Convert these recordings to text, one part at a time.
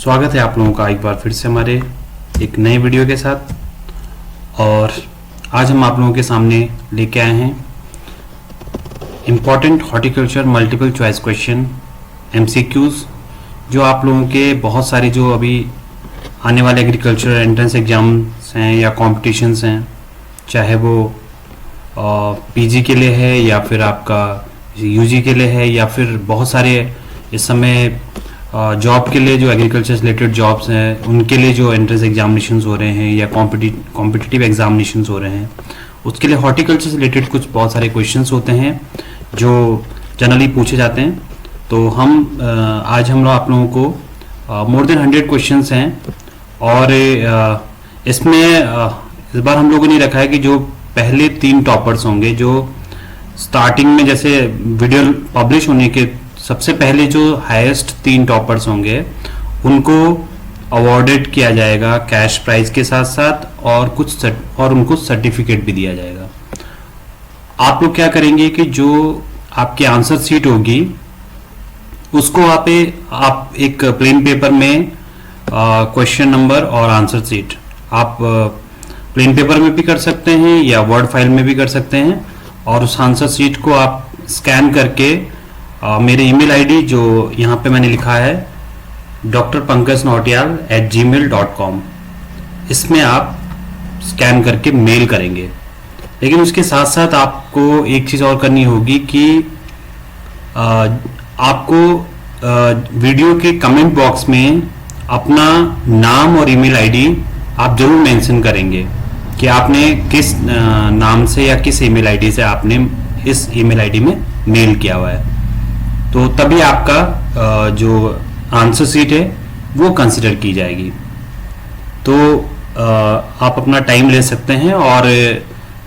स्वागत है आप लोगों का एक बार फिर से हमारे एक नए वीडियो के साथ। और आज हम आप लोगों के सामने लेके आए हैं important horticulture multiple choice question MCQs, जो आप लोगों के बहुत सारे जो अभी आने वाले एग्रीकल्चर एंट्रेंस एग्जाम्स हैं या कॉम्पिटिशन्स हैं, चाहे वो PG के लिए है या फिर आपका UG के लिए है या फिर बहुत सारे इस समय जॉब के लिए जो एग्रीकल्चर से रिलेटेड जॉब्स हैं उनके लिए जो एंट्रेंस एग्जामिनेशंस हो रहे हैं या कॉम्पिटिटिव एग्जामिनेशंस हो रहे हैं, उसके लिए हॉर्टिकल्चर से रिलेटेड कुछ बहुत सारे क्वेश्चंस होते हैं जो जनरली पूछे जाते हैं। तो हम आज हम लोग आप लोगों को मोर देन 100 क्वेश्चंस हैं और इसमें इस बार हम लोगों ने रखा है कि जो पहले 3 टॉपर्स होंगे, जो स्टार्टिंग में जैसे वीडियो पब्लिश होने के सबसे पहले जो हाईएस्ट 3 टॉपर्स होंगे उनको अवॉर्डेड किया जाएगा कैश प्राइज के साथ साथ और उनको सर्टिफिकेट भी दिया जाएगा। आप लोग क्या करेंगे कि जो आपकी आंसर शीट होगी उसको आप एक प्लेन पेपर में क्वेश्चन नंबर और आंसर शीट आप प्लेन पेपर में भी कर सकते हैं या वर्ड फाइल में भी कर सकते हैं, और उस आंसर शीट को आप स्कैन करके मेरे ईमेल आईडी जो यहाँ पे मैंने लिखा है drpankajnautiyal@gmail.com, इसमें आप स्कैन करके मेल करेंगे। लेकिन उसके साथ साथ आपको एक चीज़ और करनी होगी कि आपको वीडियो के कमेंट बॉक्स में अपना नाम और ईमेल आईडी आप जरूर मेंशन करेंगे कि आपने किस नाम से या किस ईमेल आईडी से आपने इस ईमेल आईडी में मेल किया हुआ है, तो तभी आपका जो आंसर शीट है वो कंसिडर की जाएगी। तो आप अपना टाइम ले सकते हैं और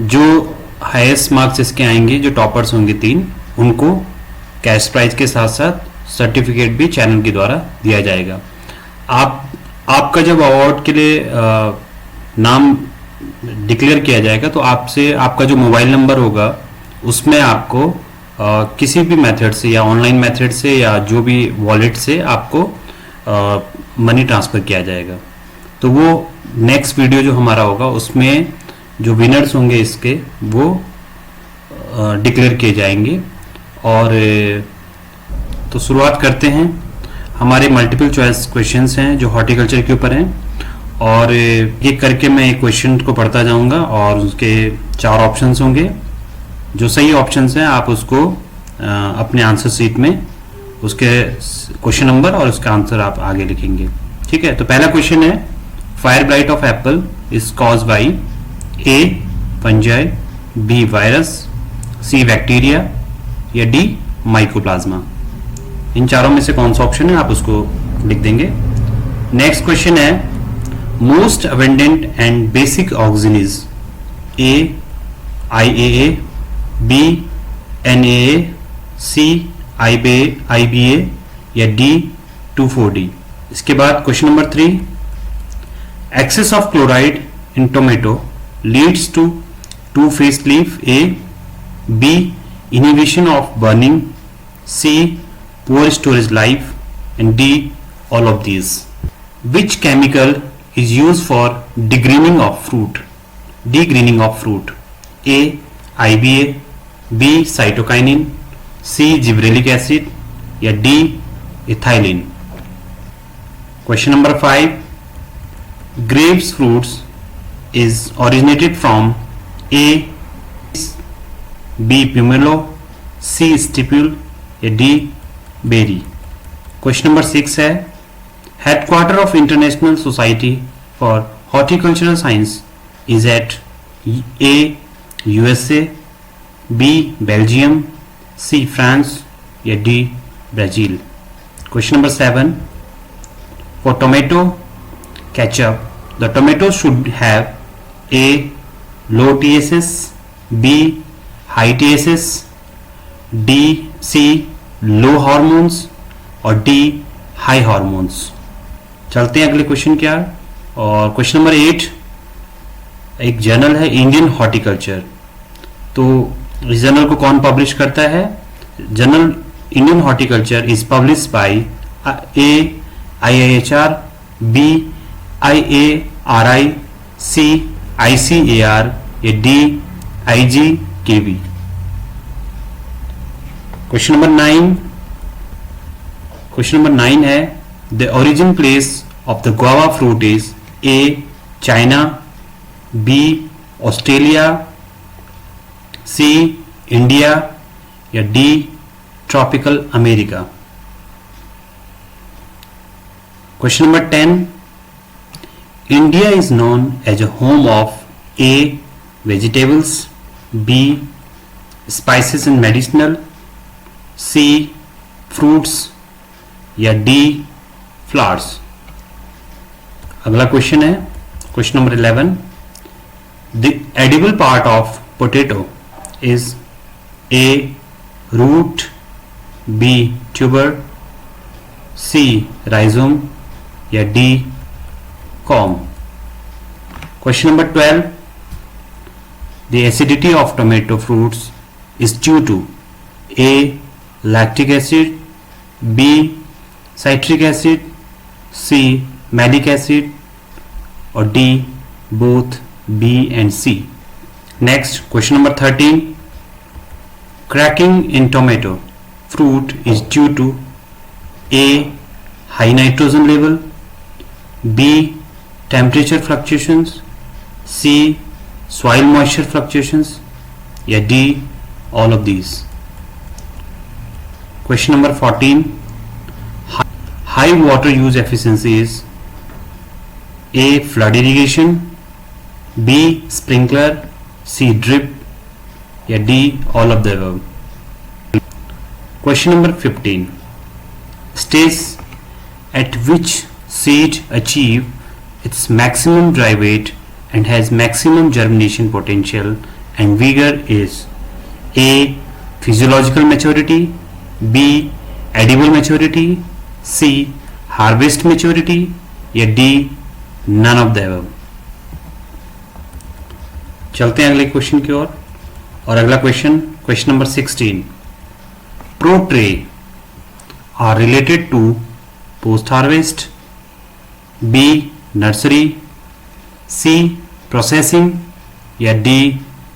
जो हाईएस्ट मार्क्स इसके आएंगे, जो टॉपर्स होंगे 3, उनको कैश प्राइज के साथ साथ सर्टिफिकेट भी चैनल के द्वारा दिया जाएगा। आपका जब अवार्ड के लिए नाम डिक्लेयर किया जाएगा तो आपसे आपका जो मोबाइल नंबर होगा उसमें आपको किसी भी मेथड से या ऑनलाइन मेथड से या जो भी वॉलेट से आपको मनी ट्रांसफ़र किया जाएगा। तो वो नेक्स्ट वीडियो जो हमारा होगा उसमें जो विनर्स होंगे इसके वो डिक्लेयर किए जाएंगे। और तो शुरुआत करते हैं। हमारे मल्टीपल चॉइस क्वेश्चंस हैं जो हॉर्टिकल्चर के ऊपर हैं, और ये करके मैं एक क्वेश्चन को पढ़ता जाऊंगा और उसके 4 ऑप्शंस होंगे। जो सही ऑप्शंस हैं आप उसको अपने आंसर शीट में उसके क्वेश्चन नंबर और उसका आंसर आप आगे लिखेंगे, ठीक है। तो पहला क्वेश्चन है, fire blight of Apple is cause by A fungi, B virus, C bacteria या D माइकोप्लाज्मा। इन चारों में से कौन सा ऑप्शन है आप उसको लिख देंगे। नेक्स्ट क्वेश्चन है, most abundant and basic oxygen is A IAA, B NAA, C IBA या D 2,4-D। इसके बाद question number 3, excess of chloride in tomato leads to 2 face leaf, A, B inhibition of burning, C poor storage life and D all of these. Which chemical is used for degreening of fruit? Degreening of fruit, A IBA, B cytokinin, C gibberellic acid या D ethylene। Question number 5, grapes fruits is originated from A B pomelo, C stipule या D berry। Question number 6 है, headquarter of International Society for Horticultural Science is at A USA, B Belgium, C France या D Brazil। Question number 7, for tomato ketchup the tomato should have A low TSS, B high TSS, C low hormones और D high hormones. चलते हैं अगले question क्या, और question number 8, एक journal है Indian horticulture. तो इस जर्नल को कौन पब्लिश करता है? Journal Indian horticulture is publish by A IIHR, B IARI, C ICAR या डी IGKV। क्वेश्चन नंबर 9 है the origin place of the guava fruit is A China, B Australia, C India या D tropical America. Question number 10 India is known as a home of A vegetables, B spices and medicinal, C fruits या D flowers. अगला question है question number 11 the edible part of potato is A root, B tuber, C rhizome या D corm. Question number 12 the acidity of tomato fruits is due to A lactic acid, B citric acid, C malic acid और D both B and C. Next question number 13 cracking in tomato fruit is due to A high nitrogen level, B temperature fluctuations, C soil moisture fluctuations या D all of these। Question number 14 high water use efficiency is A flood irrigation, B sprinkler, C drip या D all of the above। Question number 15 states at which seed achieve its maximum dry weight and has maximum germination potential and vigor is A physiological maturity, B edible maturity, C harvest maturity या D none of the above। चलते हैं अगले question की ओर और अगला question number 16 Pro tray are related to post harvest, B nursery, C processing या D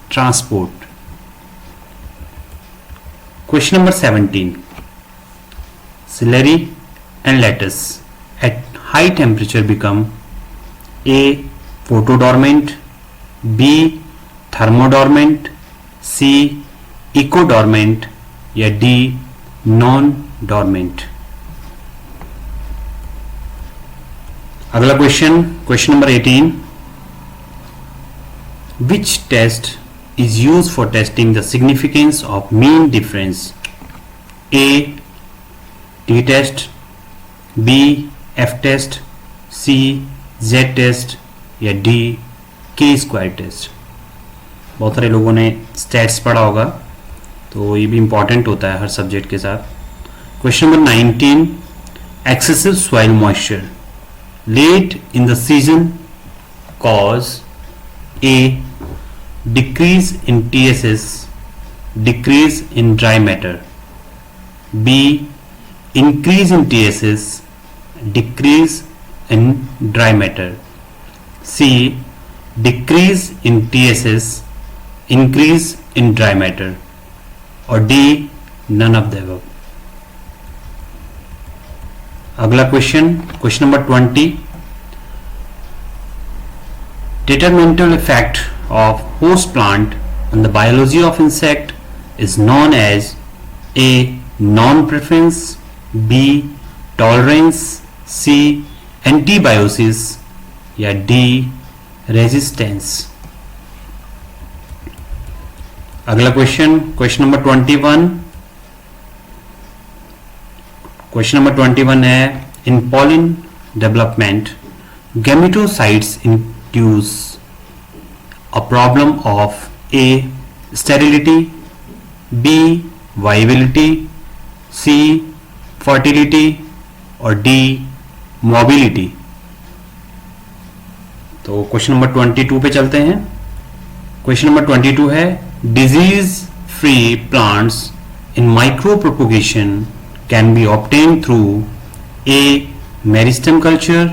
transport। Question number 17 celery and lettuce at high temperature become A photodormant, B thermodormant, C ecodormant या D non dormant. अगला question number 18 which test is use for testing the significance of mean difference A T test, B F test, C Z test या D K square test. बहुत सारे लोगों ने stats पढ़ा होगा तो ये भी इंपॉर्टेंट होता है हर सब्जेक्ट के साथ। Question number 19 excessive soil moisture late in the season cause A decrease in TSS, decrease in dry matter, B increase in TSS, decrease in dry matter, C decrease in TSS, increase in dry matter और D none of the above. अगला question number 20 detrimental effect of host plant on the biology of insect is known as A non preference, B tolerance, C antibiosis या D resistance. अगला question number 21 है in pollen development gametocytes induce a problem of A sterility, B viability, C fertility और D mobility. तो question number 22 पे चलते हैं। Question number 22 है disease free plants in micro propagation can be obtained through A meristem culture,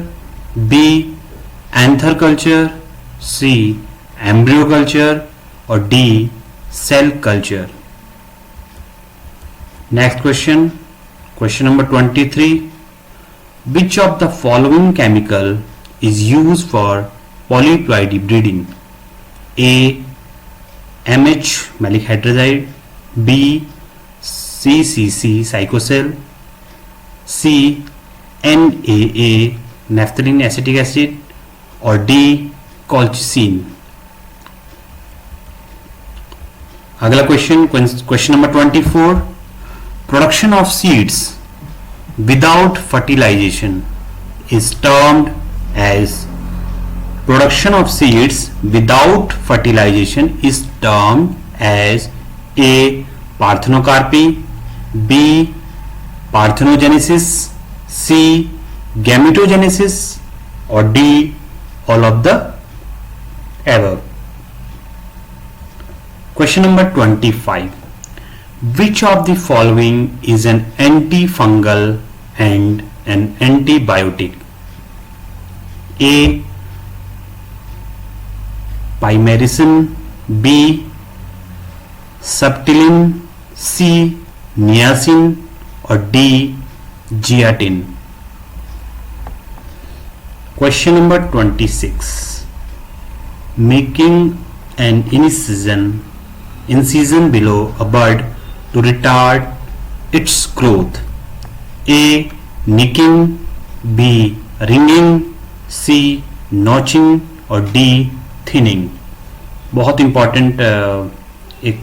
B anther culture, C embryo culture और D cell culture. Next question, question number 23, which of the following chemical is used for polyploidy breeding? A MH malic hydrazide, B CCC psychocell, C NAA naphthalene acetic acid और D colchicine। अगला question, question number 24, production of seeds without fertilization is termed as production of seeds without fertilization is termed as A parthenocarpy, B parthenogenesis, C gametogenesis और D all of the above। Question number 25, which of the following is an antifungal and an antibiotic? A pymericin, B subtilin, C niacin और D zeatin। Question number 26, making an incision below a bud to retard its growth. A nicking, B ringing, C notching और D thinning। बहुत important एक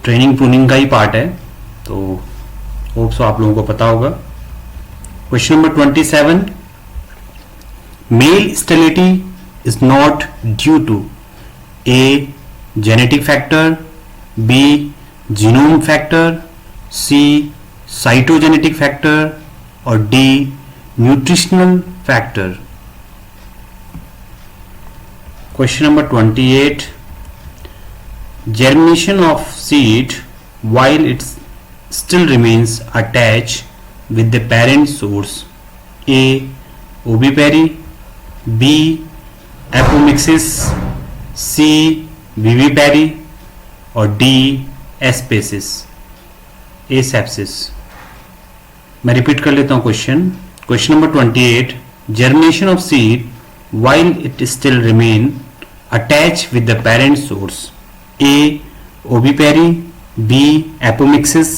training pruning का ही part है, तो hope so आप लोगों को पता होगा। Question number 27, male sterility is not due to A genetic factor, B genome factor, C cytogenetic factor और D nutritional factor। Question number 28, germination of seed while it still remains attached with the parent source. A ovipary, B apomixis, C विविपैरी और D एस्पेसिस asepsis. मैं repeat कर लेता हूं question. Question number 28, germination of seed while it still remain attached with the parent source. A ovipary, B apomixis,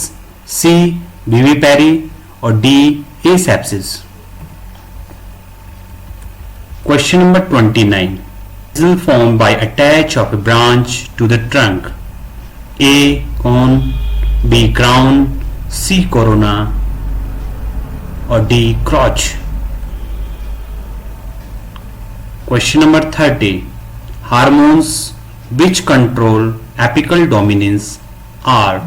C vivipary और D asepsis। Question number 29, is formed by attach of a branch to the trunk. A cone, B crown, C corona और D crotch। Question number 30, hormones which control apical dominance are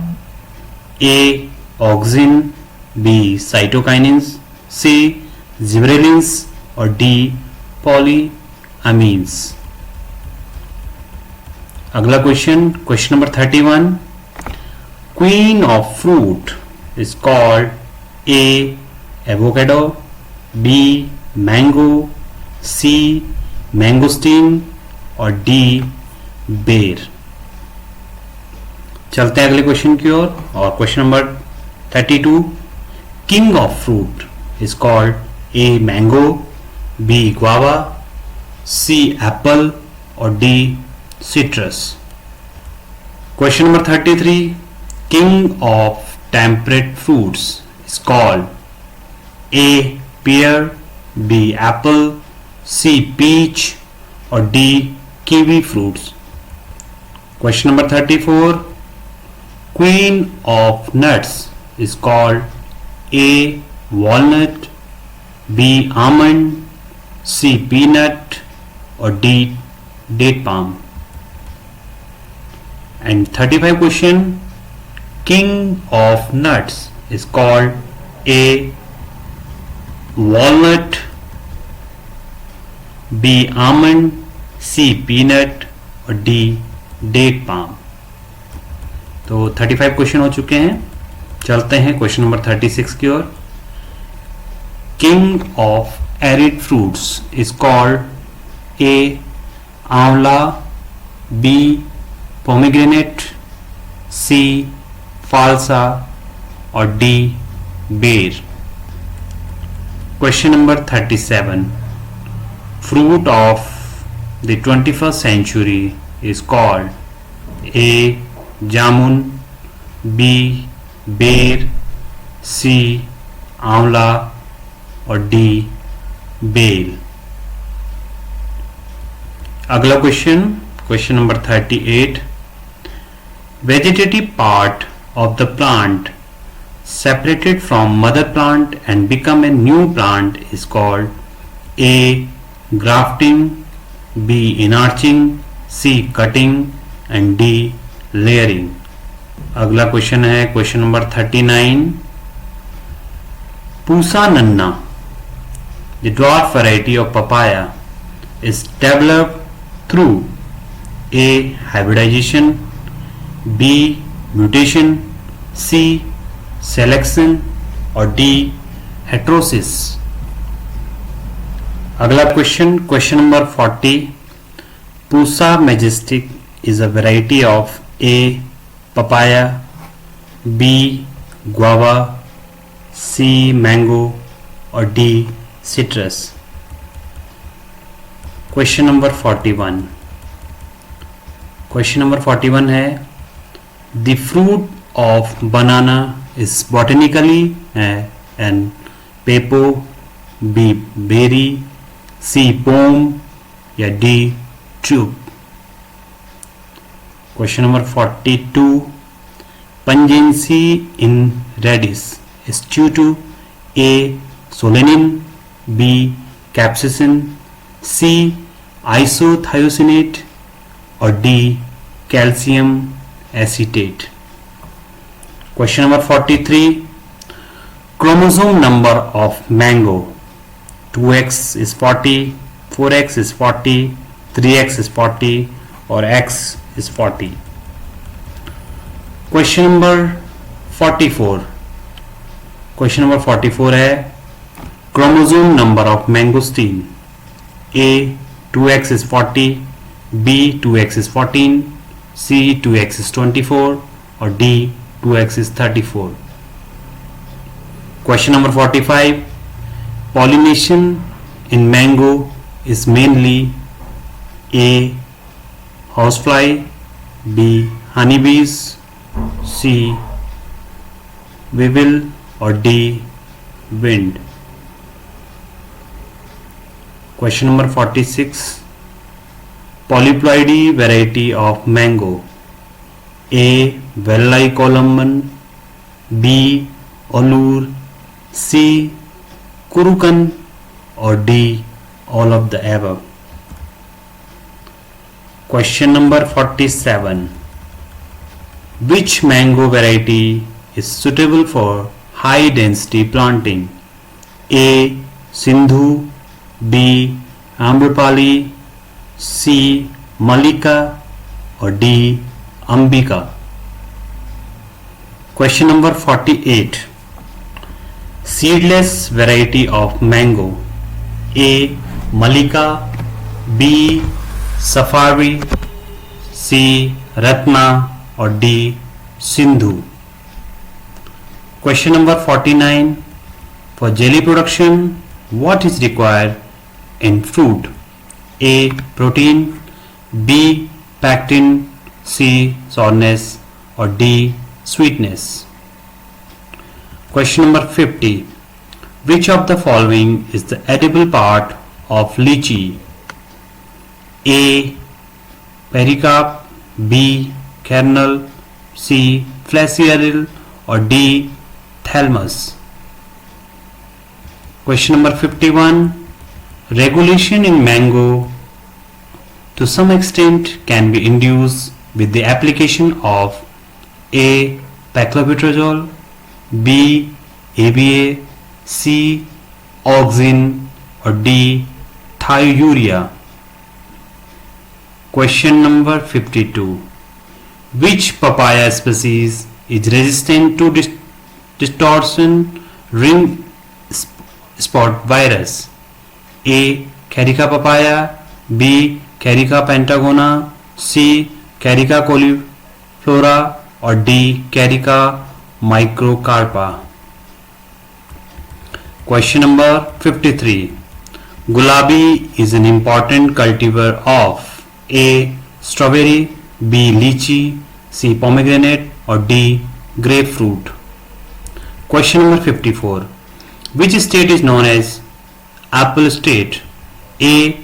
A auxin, B cytokinins, C gibberellins और D polyamines। अगला question, question number 31, queen of fruit is called A avocado, B mango, C mangosteen और D बेर। चलते हैं अगले question की ओर, और question number 32, king of fruit is called A mango, B guava, C Apple और D citrus। Question number 33, king of temperate fruits is called A pear, B apple, C peach और D kiwi fruits। Question number 34, queen of nuts is called A walnut, B almond, C peanut और D date palm। And 35 question, king of nuts is called A walnut, B almond, C peanut और D date palm। तो 35 question हो चुके हैं। चलते हैं question number 36 की ओर। King of arid fruits is called? A. Amla, B. Pomegranate, C. Falsa, or D. Bear. Question number 37. Fruit of the 21st century is called? A. Jamun, B. Bear, C. Amla, or D. Bear. अगला question number 38. Vegetative part of the plant separated from mother plant and become a new plant is called? A. Grafting, B. Enarching, C. Cutting, and D. Layering. अगला question है question number 39. Pusa Nanna, the dwarf variety of papaya, is developed through A. Hybridization, B. Mutation, C. Selection, or D. Heterosis. अगला question number 40. Pusa majestic is a variety of A. Papaya, B. Guava, C. Mango, or D. Citrus. Question number 41. Question number 41 है the fruit of banana is botanically and pepo, B berry, C pome, या D tube. Question number 42. Pungency in radish is due to A. solanine, B. capsaicin, C. isothiocyanate, or D. calcium acetate. Question number 43. Chromosome number of mango: 2x is 40, 4x is 40, 3x is 40, or x is 40. Question number 44. Question number 44 है chromosome number of mangosteen: A. 2x is 40, B. 2x is 14, C. 2x is 24, or D. 2x is 34. Question number 45. Pollination in mango is mainly A. housefly, B. honeybees, C. weevil, or D. wind. Question number 46. Polyploidy variety of mango: A. Velli Columban, B. Allure, C. Kurukan, or D. all of the above. Question number 47. Which mango variety is suitable for high density planting? A. Sindhu, B. Amrapali, C. Malika, or D. Ambika. Question number 48. Seedless variety of mango: A. Malika, B. Safari, C. Ratna, or D. Sindhu. Question number 49. For jelly production, what is required in fruit? A. Protein, B. Pectin, C. Sourness, or D. Sweetness. Question number 50. Which of the following is the edible part of lychee? A. Pericarp, B. Kernel, C. Fleshy, or D. Thalamus. Question number 51. Regulation in mango to some extent can be induced with the application of A. Paclobutrazol, B. ABA, C. Auxin, or D. Thiourea. Question number 52. Which papaya species is resistant to distortion ring spot virus? A. Carica papaya, B. Carica pentagona, C. Carica cauliflora, or D. Carica microcarpa. Question number 53. Gulabi is an important cultivar of A. Strawberry, B. Lychee, C. Pomegranate, or D. Grapefruit. Question number 54. Which state is known as Apple State? A.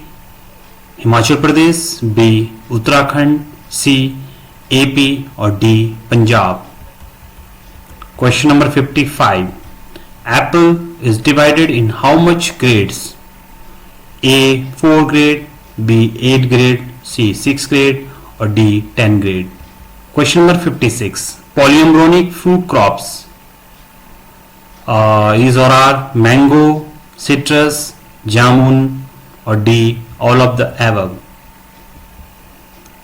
Himachal Pradesh, B. Uttarakhand, C. AP, or D. Punjab. Question number 55. Apple is divided in how much grades? A. 4 grade, B. 8 grade, C. 6 grade, or D. 10 grade. Question number 56. Polyembryonic fruit crops is or are mango, citrus, jamun, or D. all of the above.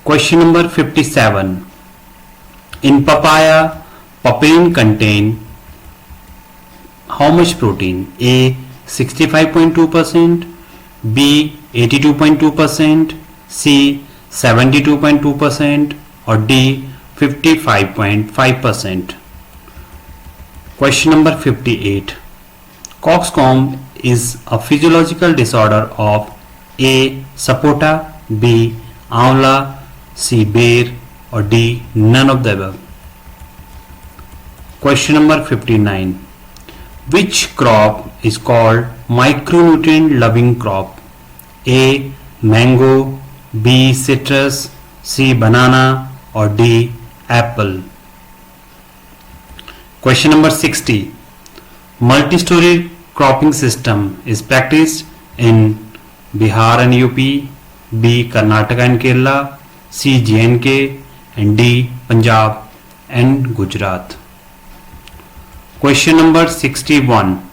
Question number 57. In papaya, papain contain how much protein? A. 65.2%, B. 82.2%, C. 72.2%, or D. 55.5%. Question number 58. Coxcomb is a physiological disorder of A. Sapota, B. Amla, C. Bear, or D. none of the above. Question number 59. Which crop is called micronutrient loving crop? A. Mango, B. Citrus, C. Banana, or D. Apple. Question number 60. Multi-story cropping system is practiced in Bihar and UP, B. Karnataka and Kerala, C. J&K, and D. Punjab and Gujarat. Question number 61.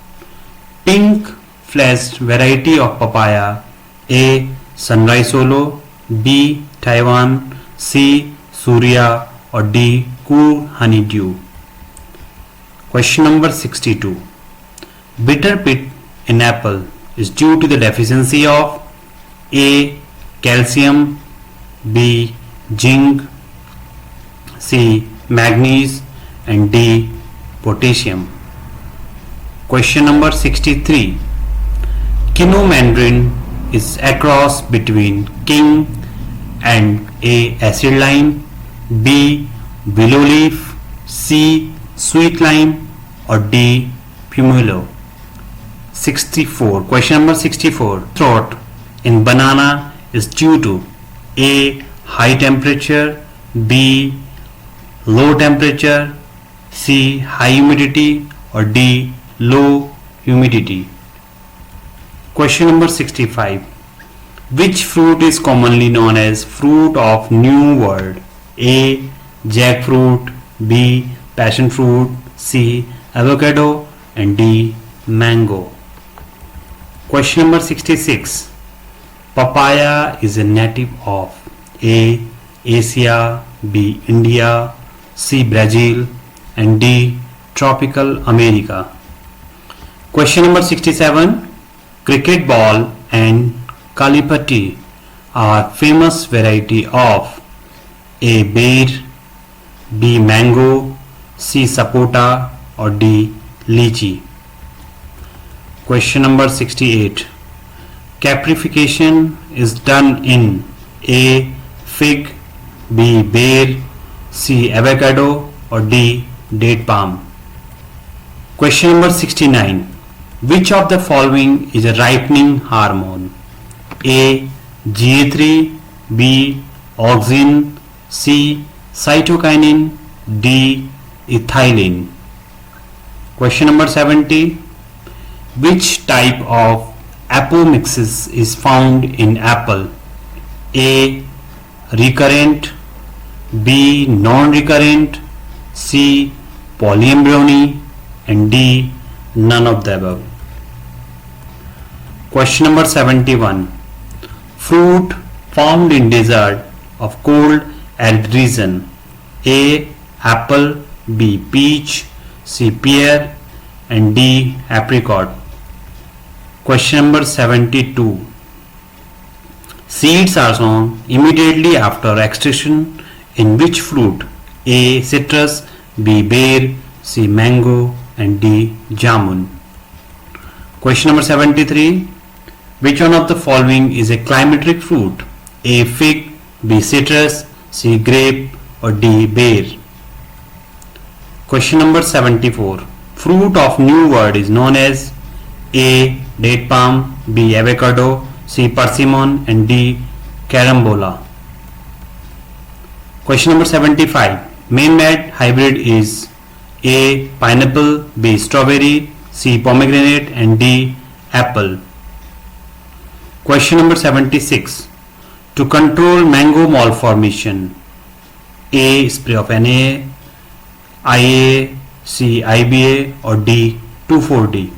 Pink fleshed variety of papaya. A. Sunrise Solo, B. Taiwan, C. Surya, or D. Cool Honeydew. Question number 62. Bitter pit in apple is due to the deficiency of A. Calcium, B. Zinc, C. Manganese, and D. Potassium. Question number 63. Quino mandarin is a cross between king and A. acid lime, B. willow leaf, C. sweet lime, or D. pomelo. 64. Question number 64. Throat in banana is due to A. high temperature, B. low temperature, C. high humidity, or D. low humidity. Question number 65. Which fruit is commonly known as fruit of New World? A. jackfruit, B. passion fruit, C. avocado, and D. mango. Question number 66. Papaya is a native of A. Asia, B. India, C. Brazil, and D. tropical America. Question number 67. Cricket ball and kalipati are famous variety of A. bear, B. mango, C. sapota, or D. lychee. Question number 68. Caprification is done in A. fig, B. bear, C. avocado, or D. date palm. Question number 69. Which of the following is a ripening hormone? A. GA3, B. auxin, C. cytokinin, D. ethylene. Question number 70. Which type of apomixis is found in apple? A. recurrent, B. non-recurrent, C. polyembryony, and D. none of the above. Question number 71. Fruit found in desert of cold arid region. A. apple, B. peach, C. pear, and D. apricot. Question number 72. Seeds are sown immediately after extraction in which fruit? A. Citrus, B. Pear, C. Mango, and D. Jamun. Question number 73. Which one of the following is a climateric fruit? A. Fig, B. Citrus, C. Grape, or D. Pear. Question number 74. Fruit of New World is known as A. Date palm, B. Avocado, C. Persimmon, and D. Carambola. Question number 75. Main-made hybrid is A. Pineapple, B. Strawberry, C. Pomegranate, and D. Apple. Question number 76. To control mango malformation, A. Spray of Na, IA, C. IBA, or D. 2,4-D.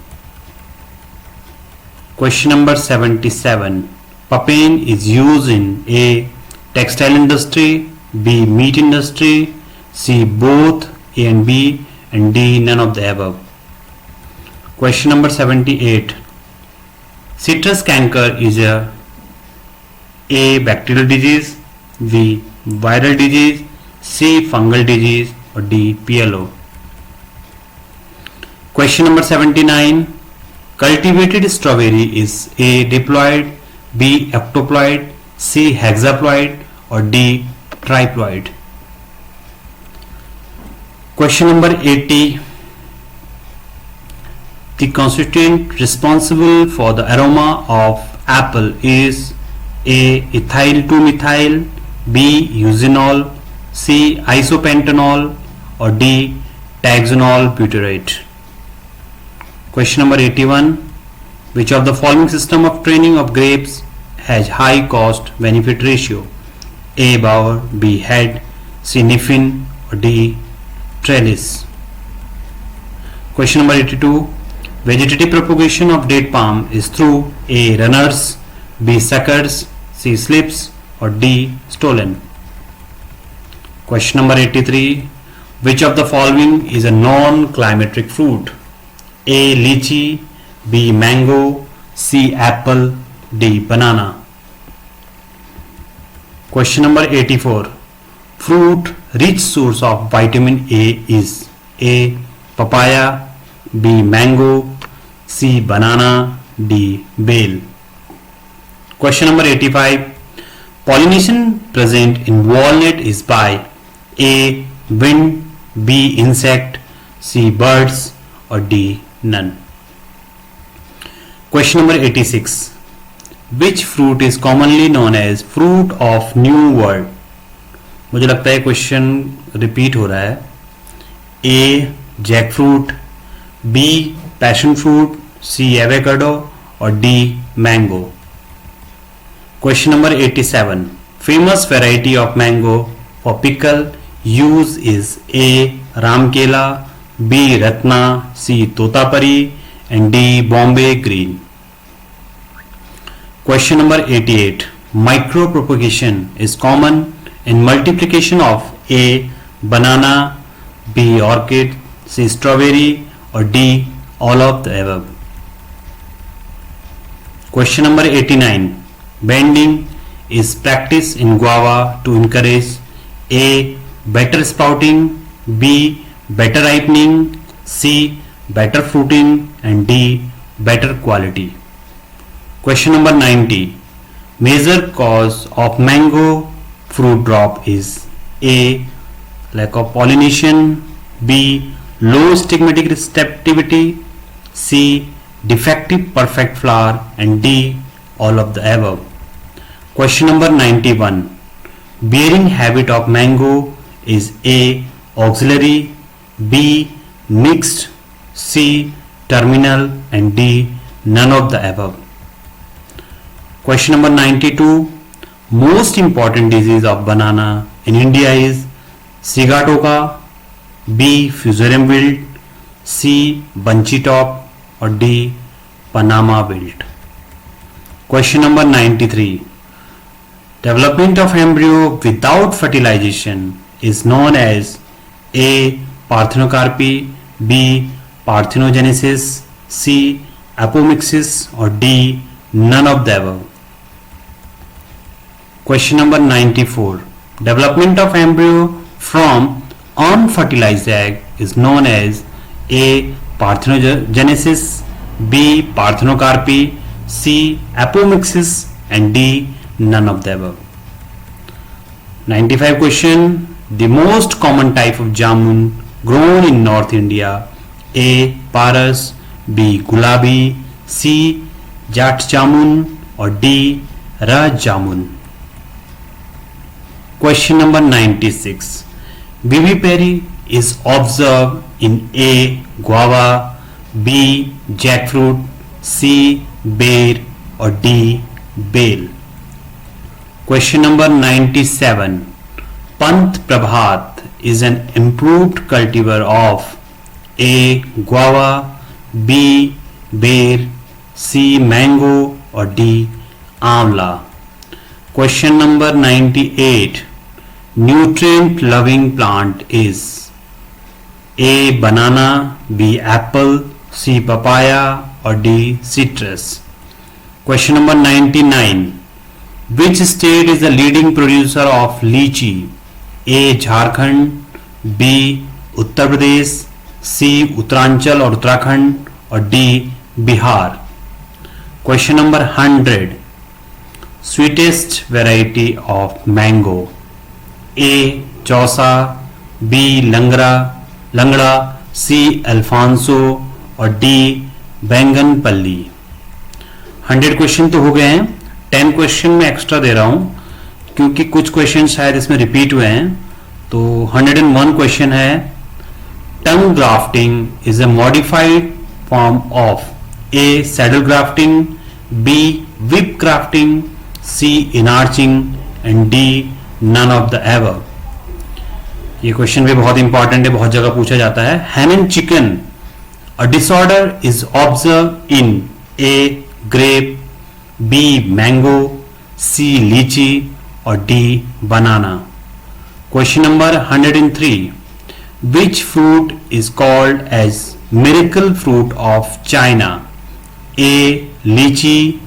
Question number 77. Papain is used in A. Textile industry, B. Meat industry, C. Both A and B, and D. None of the above. Question number 78. Citrus canker is A. Bacterial disease, B. Viral disease, C. Fungal disease, or D. PLO. Question number 79. Cultivated strawberry is A. diploid, B. ectoploid, C. hexaploid, or D. triploid. Question number 80. The constituent responsible for the aroma of apple is A. ethyl 2-methyl, B. eugenol, C. isopentanol, or D. taxanol butyrate. Question number 81. Which of the following system of training of grapes has high cost benefit ratio? A. Bower, B. Head, C. Niffin, or D. Trellis. Question number 82. Vegetative propagation of date palm is through A. runners, B. suckers, C. slips, or D. stolon. Question number 83. Which of the following is a non-climateric fruit? A. lychee, B. mango, C. apple, D. banana. Question number 84. Fruit rich source of vitamin A is A. papaya, B. mango, C. banana, D. bale. Question number 85. Pollination present in walnut is by A. wind, B. insect, C. birds, or D. none. Question number 86. Which fruit is commonly known as fruit of new world? मुझे लगता है question repeat हो रहा है. A. Jackfruit, B. Passion fruit, C. Avocado, और D. Mango. Question number 87. Famous variety of mango for pickle use is A. Ramkela, B. Ratna, C. Totapuri, and D. Bombay green. Question number 88. Micropropagation is common in multiplication of A. banana, B. orchid, C. strawberry, or D. all of the above. Question number 89. Bending is practiced in guava to encourage A. better sprouting, B. better ripening, C. better fruiting, and D. better quality. Question number 90. Major cause of mango fruit drop is A. lack of pollination, B. low stigmatic receptivity, C. defective perfect flower, and D. all of the above. Question number 91. Bearing habit of mango is A. auxiliary, B. mixed, C. terminal, and D. none of the above. Question number 92. Most important disease of banana in India is Sigatoka, B. Fusarium wilt, C. bunchy top, or D. Panama wilt. Question number 93. Development of embryo without fertilization is known as A. parthenocarpy, B. parthenogenesis, C. apomixis, or D, none of the above? Question number 94. Development of embryo from unfertilized egg is known as A, parthenogenesis, B, parthenocarpy, C, apomixis, and D, none of the above. 95 question. The most common type of jamun grown in North India: A, paras, B, gulabi, C, jat jamun, or D, raj jamun. Question number 96. Vivipary is observed in A, guava, B, jackfruit, C, bear, or D, bale. Question number 97. Pant Prabhat is an improved cultivar of A, guava, B, bear, C, mango, or D, amla. Question number 98. Nutrient loving plant is A, banana, B, apple, C, papaya, or D, citrus. Question number 99. Which state is the leading producer of lychee? A, Jharkhand, B, Uttar Pradesh, C, Uttaranchal or Uttarakhand, or D, Bihar. Question number 100. Sweetest variety of mango: A, Chausa, B, Langda, C, Alfonso, और D, Banganapalli. 100 question तो हो गए हैं. 10 question में extra दे रहा हूं क्योंकि कुछ क्वेश्चन शायद इसमें रिपीट हुए हैं. तो 101 क्वेश्चन है. Tongue grafting is a modified form of A, saddle grafting, B, whip grafting, C, enarching, and D, none of the above. ये क्वेश्चन भी बहुत इंपॉर्टेंट है, बहुत जगह पूछा जाता है. hen and chicken, a disorder is observed in A, grape, B, mango, C, lychee, or D, banana. Question number 103. Which fruit is called as miracle fruit of China? A, lychee,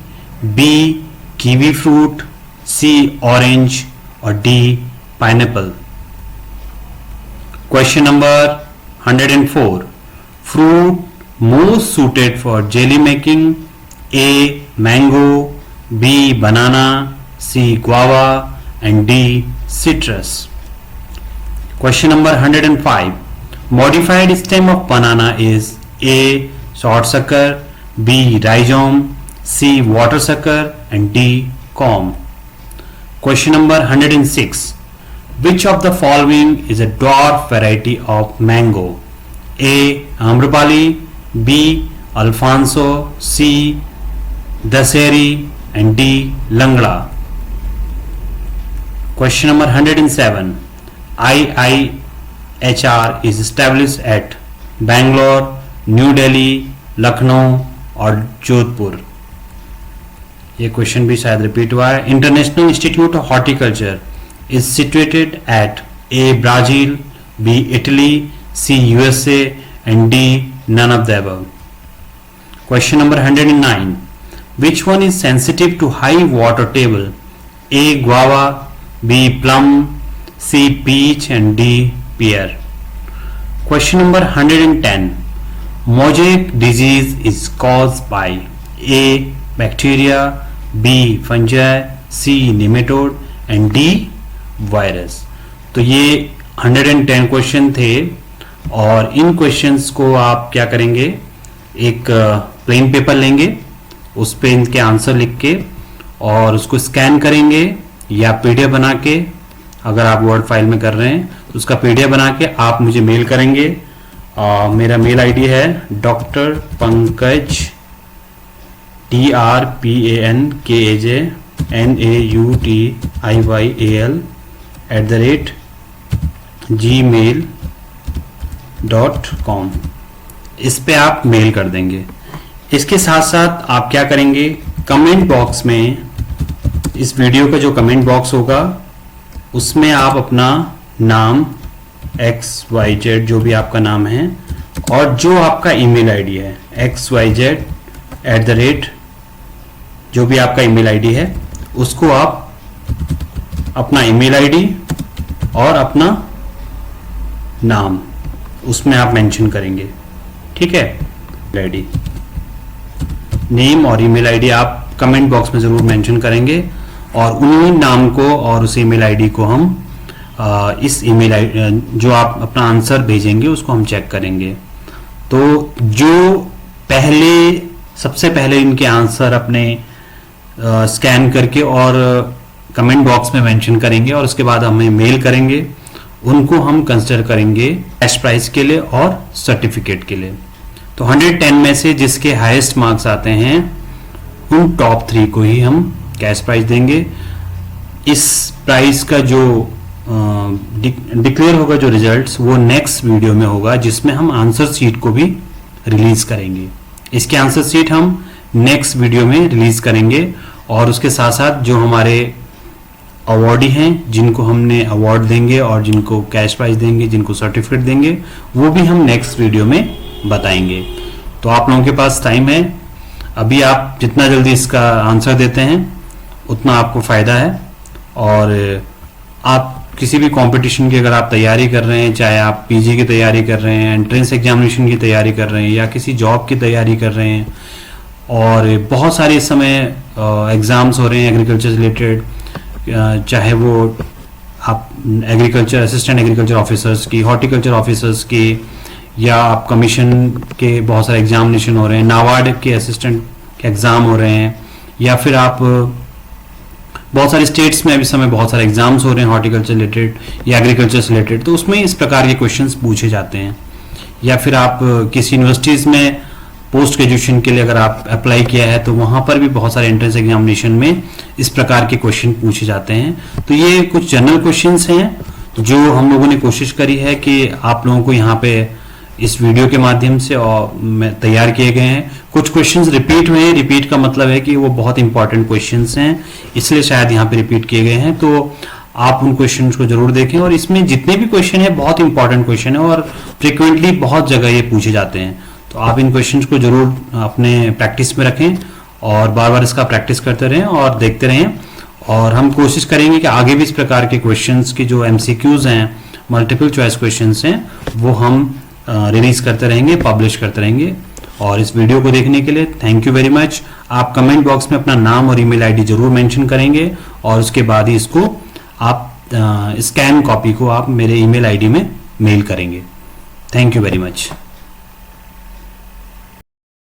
B, kiwi fruit, C, orange, or D, pineapple. Question number 104. Fruit most suited for jelly making: A, mango, B, banana, C, guava, and D, citrus. Question number 105. Modified stem of banana is A, short sucker, B, rhizome, C, water sucker, and D, corm. Question number 106. Which of the following is a dwarf variety of mango? A, Amrapali, B, Alfonso, C, Daseri, and D, Langda. Question number 107. IIHR is established at Bangalore, New Delhi, Lucknow, और जोधपुर. ये question भी शायद repeat हुआ है. International institute of horticulture is situated at A, Brazil, B, Italy, C, USA, and D, none of the above. Question number 109. Which one is sensitive to high water table? A, guava, B, plum, C, peach, and D, pear. Question number 110. Mosaic disease is caused by A, bacteria, B, fungi, C, nematode, and D, virus. तो ये 110 question थे और इन questions को आप क्या करेंगे, एक plain paper लेंगे, उस पे इनके आंसर लिख के और उसको स्कैन करेंगे या पीडीएफ बना के, अगर आप वर्ड फाइल में कर रहे हैं तो उसका पीडीएफ बना के आप मुझे मेल करेंगे. मेरा मेल आईडी है डॉक्टर पंकज TRPANKAJNAUTIYL@gmail.com. इस पे आप मेल कर देंगे. इसके साथ साथ आप क्या करेंगे, कमेंट बॉक्स में, इस वीडियो का जो कमेंट बॉक्स होगा उसमें आप अपना नाम XYZ जो भी आपका नाम है और जो आपका ईमेल आईडी है XYZ @ जो भी आपका ईमेल आईडी है उसको आप अपना ईमेल आईडी और अपना नाम उसमें आप मेंशन करेंगे, ठीक है। आईडी, नेम और ईमेल आईडी आप कमेंट बॉक्स में जरूर मेंशन करेंगे और उन्हीं नाम को और उस ईमेल आईडी को हम इस ईमेल जो आप अपना आंसर भेजेंगे उसको हम चेक करेंगे। तो जो सबसे पहले इनके आंसर अपने स्कैन करके और कमेंट बॉक्स में मेंशन करेंगे और उसके बाद हमें मेल करेंगे, उनको हम कंसिडर करेंगे कैश प्राइस के लिए और सर्टिफिकेट के लिए। तो 110 में से जिसके हाईएस्ट मार्क्स आते हैं उन टॉप 3 को ही हम कैश प्राइस देंगे। इस प्राइस का जो डिक्लेयर होगा जो रिजल्ट्स, वो नेक्स्ट वीडियो में होगा जिसमें हम आंसर शीट को भी रिलीज करेंगे। इसके आंसर शीट हम नेक्स्ट वीडियो में रिलीज करेंगे और उसके साथ साथ जो हमारे अवॉर्डी हैं जिनको हमने अवार्ड देंगे और जिनको कैश प्राइज देंगे, जिनको सर्टिफिकेट देंगे, वो भी हम नेक्स्ट वीडियो में बताएंगे। तो आप लोगों के पास टाइम है, अभी आप जितना जल्दी इसका आंसर देते हैं उतना आपको फायदा है। और आप किसी भी कंपटीशन की अगर आप तैयारी कर रहे हैं, चाहे आप पीजी की तैयारी कर रहे हैं, एंट्रेंस एग्जामिनेशन की तैयारी कर रहे हैं या किसी जॉब की तैयारी कर रहे हैं, और बहुत सारे इस समय एग्जाम्स हो रहे हैं एग्रीकल्चर रिलेटेड, चाहे वो आप एग्रीकल्चर असिस्टेंट एग्रीकल्चर ऑफिसर्स की, हॉर्टिकल्चर ऑफिसर्स की, या आप कमीशन के बहुत सारे एग्जामिनेशन हो रहे हैं, नाबार्ड के असिस्टेंट एग्जाम हो रहे हैं, या फिर आप बहुत सारे स्टेट्स में अभी समय बहुत सारे एग्जाम्स हो रहे हैं हॉर्टिकल्चर रिलेटेड या एग्रीकल्चर से रिलेटेड, तो उसमें इस प्रकार के क्वेश्चंस पूछे जाते हैं। या फिर आप किसी यूनिवर्सिटीज में पोस्ट ग्रेजुएशन के लिए अगर आप अप्लाई किया है तो वहां पर भी बहुत सारे एंट्रेंस एग्जामिनेशन में इस प्रकार के क्वेश्चन पूछे जाते हैं। तो ये कुछ जनरल क्वेश्चंस हैं जो हम लोगों ने कोशिश करी है कि आप लोगों को यहाँ पे इस वीडियो के माध्यम से और तैयार किए गए हैं। कुछ क्वेश्चंस रिपीट हुए हैं, रिपीट का मतलब है कि वो बहुत इंपॉर्टेंट क्वेश्चंस हैं, इसलिए शायद यहाँ पे रिपीट किए गए हैं। तो आप उन क्वेश्चंस को जरूर देखें, और इसमें जितने भी क्वेश्चन है बहुत इंपॉर्टेंट क्वेश्चन है और फ्रिक्वेंटली बहुत जगह ये पूछे जाते हैं। तो आप इन क्वेश्चंस को जरूर अपने प्रैक्टिस में रखें और बार बार इसका प्रैक्टिस करते रहें और देखते रहें। और हम कोशिश करेंगे कि आगे भी इस प्रकार के क्वेश्चंस की जो MCQs हैं, मल्टीपल चॉइस क्वेश्चंस हैं, वो हम रिलीज करते रहेंगे, पब्लिश करते रहेंगे। और इस वीडियो को देखने के लिए थैंक यू वेरी मच। आप कमेंट बॉक्स में अपना नाम और ईमेल आईडी जरूर मेंशन करेंगे और उसके बाद ही इसको आप स्कैन कॉपी को आप मेरे ईमेल आईडी में मेल करेंगे। Thank you very much.